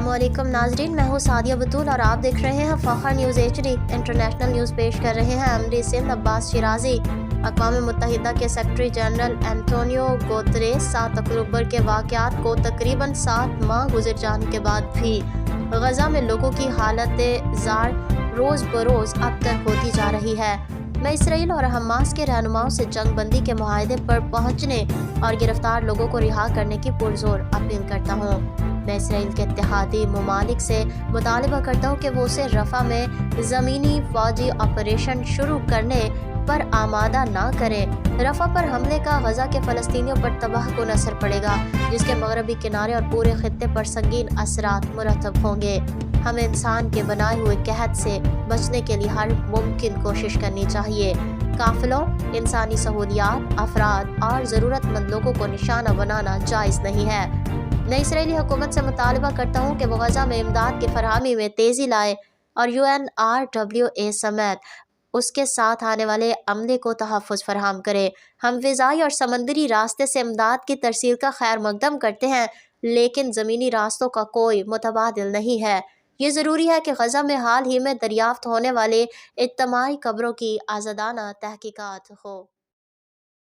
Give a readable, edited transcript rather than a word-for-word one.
अस्सलामुअलैकुम नाजरीन, मैं हूँ सादिया बतूल और आप देख रहे हैं फ़ख्र न्यूज़ HD इंटरनेशनल न्यूज़ पेश कर रहे हैं अमीर सिंध अब्बास शिराजी। अक़वाम मुत्तहिदा के सेक्रेटरी जनरल एंटोनियो गुतेरेस 7 अक्टूबर के वाक़यात को तकरीबन 7 माह गुजर जाने के बाद भी गज़ा में लोगों की हालत ज़ार रोज़ बरोज़ अबतर होती जा रही है। मैं इसराइल और हमास के रहनुमाओं से जंग बंदी के मुआहदे पर पहुंचने और गिरफ्तार लोगों को रिहा करने की पुरजोर अपील करता हूं। मैं इसराइल के इत्तेहादी ममालिक से मुतालबा करता हूं कि वो उसे रफ़ा में ज़मीनी फ़ौजी ऑपरेशन शुरू करने पर आमादा ना करें। रफ़ा पर हमले का गज़ा के फ़लस्तीनियों पर तबाहकुन असर पड़ेगा, जिसके मगरबी किनारे और पूरे खित्ते पर संगीन असरात मुरतब होंगे। हमें इंसान के बनाए हुए कहत से बचने के लिए हर मुमकिन कोशिश करनी चाहिए। काफिलों, इंसानी सहूलियात, अफराद और ज़रूरतमंद लोगों को निशाना बनाना जायज़ नहीं है। मैं इसराइली हुकूमत से मुतालबा करता हूँ कि वो गज़ा में इमदाद की फरहमी में तेज़ी लाए और UNRWA समेत उसके साथ आने वाले अमले को तहफ़्फ़ुज़ फराहम करे। हम फ़िज़ाई और समंदरी रास्ते से इमदाद की तरसील का खैर मकदम करते हैं, लेकिन ज़मीनी रास्तों का कोई मुतबादिल नहीं है। ये ज़रूरी है कि गज़ा में हाल ही में दरियाफ़्त होने वाले इज्तिमाई कब्रों की आज़ादाना तहक़ीक़ात हो।